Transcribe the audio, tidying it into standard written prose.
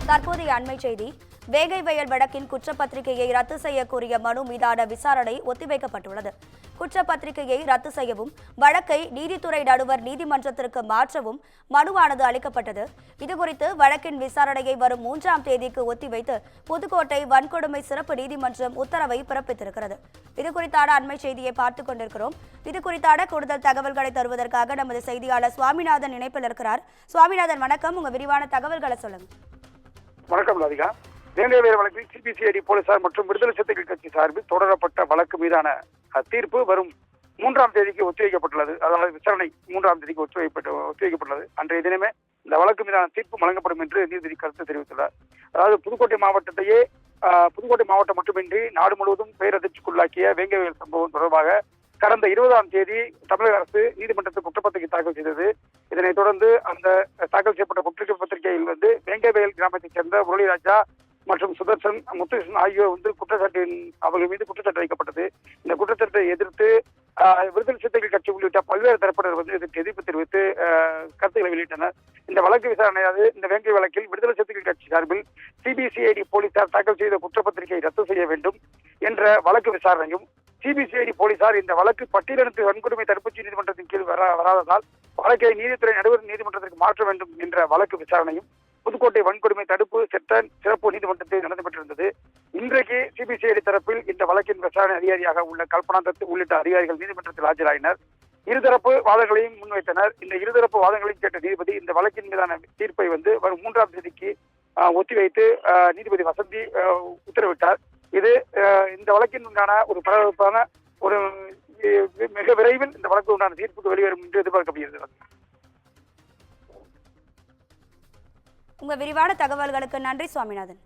தற்போதைய அண்மை செய்தி. வேங்கை வயல் வழக்கின் குற்றப்பத்திரிகையை ரத்து செய்ய கோரிய மனு மீதான விசாரணை ஒத்திவைக்கப்பட்டுள்ளது. குற்றப்பத்திரிகையை ரத்து செய்யவும் வழக்கை நீதித்துறை நடுவர் நீதிமன்றத்திற்கு மாற்றவும் மனுவானது அளிக்கப்பட்டது. இதுகுறித்து வழக்கின் விசாரணையை வரும் 3ஆம் தேதிக்கு ஒத்திவைத்து புதுக்கோட்டை வன்கொடுமை சிறப்பு நீதிமன்றம் உத்தரவை பிறப்பித்திருக்கிறது. இதுகுறித்தான அண்மை செய்தியை பார்த்துக் கொண்டிருக்கிறோம். இதுகுறித்தான கூடுதல் தகவல்களை தருவதற்காக நமது செய்தியாளர் சுவாமிநாதன் இணைப்பில் இருக்கிறார். சுவாமிநாதன், வணக்கம். உங்க விரிவான தகவல்களை சொல்லுங்க. வணக்கம் ராதிகா. வேங்கை வயல் வழக்கில் சிபிசிஐடி போலீசார் மற்றும் விடுதலை சிறுத்தைகள் கட்சி சார்பில் தொடரப்பட்ட வழக்கு மீதான தீர்ப்பு வரும் 3ஆம் தேதிக்கு ஒத்திவைக்கப்பட்டுள்ளது. அதாவது விசாரணை 3ஆம் தேதிக்கு ஒத்திவைக்கப்பட்டுள்ளது. அன்றைய தினமே இந்த வழக்கு மீதான தீர்ப்பு வழங்கப்படும் என்று நீதிபதி கருத்து தெரிவித்துள்ளார். அதாவது புதுக்கோட்டை மாவட்டம் மட்டுமின்றி நாடு முழுவதும் பேரதிர்ச்சிக்குள்ளாக்கிய வேங்கை வயல் சம்பவம் தொடர்பாக கடந்த 20ஆம் தேதி தமிழக அரசு நீதிமன்றத்தில் குற்றப்பத்திரிகை தாக்கல் செய்தது. இதனைத் தொடர்ந்து அந்த தாக்கல் செய்யப்பட்ட குற்றப்பத்திரிகையில் வேங்கை வயல் கிராமத்தைச் சேர்ந்த முரளிராஜா மற்றும் சுதர்சன், முத்துகிருஷ்ணன் ஆகியோர் அவர்கள் மீது குற்றச்சாட்டு வைக்கப்பட்டது. இந்த குற்றச்சாட்டை எதிர்த்து விடுதலை சிறுத்தைகள் கட்சி உள்ளிட்ட பல்வேறு தரப்பினர் இதற்கு எதிர்ப்பு தெரிவித்து கருத்துக்களை வெளியிட்டனர். இந்த வழக்கு விசாரணையாவது இந்த வேங்கை வழக்கில் விடுதலை சிறுத்தைகள் கட்சி சார்பில் சிபிசிஐடி போலீசார் தாக்கல் செய்த குற்றப்பத்திரிகையை ரத்து செய்ய வேண்டும் என்ற வழக்கு விசாரணையும், சிபிசிஐடி போலீசார் இந்த வழக்கு பட்டியலினத்து வன்கொடுமை தடுப்புச் நீதிமன்றத்தின் கீழ் வராததால் வழக்கை நீதித்துறை நடுவர் நீதிமன்றத்திற்கு மாற்ற வேண்டும் என்ற வழக்கு விசாரணையும் புதுக்கோட்டை வன்கொடுமை தடுப்பு சட்ட சிறப்பு நீதிமன்றத்தில் நடைபெற்றிருந்தது. இன்றைக்கு சிபிசிஐடி தரப்பில் இந்த வழக்கின் விசாரணை அதிகாரியாக உள்ள கல்பனா தத் உள்ளிட்ட அதிகாரிகள் நீதிமன்றத்தில் ஆஜராயினர். இருதரப்பு வாதங்களையும் முன்வைத்தனர். இந்த இருதரப்பு வாதங்களையும் கேட்ட நீதிபதி இந்த வழக்கின் மீதான தீர்ப்பை வரும் 3ஆம் தேதிக்கு ஒத்திவைத்து நீதிபதி வசந்தி உத்தரவிட்டார். இது இந்த வழக்கின் உண்டான ஒரு பரபரப்பான ஒரு மிக விரைவில் இந்த வழக்கு உண்டான தீர்ப்புக்கு வெளிவரும் என்று எதிர்பார்க்கப்படுகிறது. உங்க விரிவான தகவல்களுக்கு நன்றி சுவாமிநாதன்.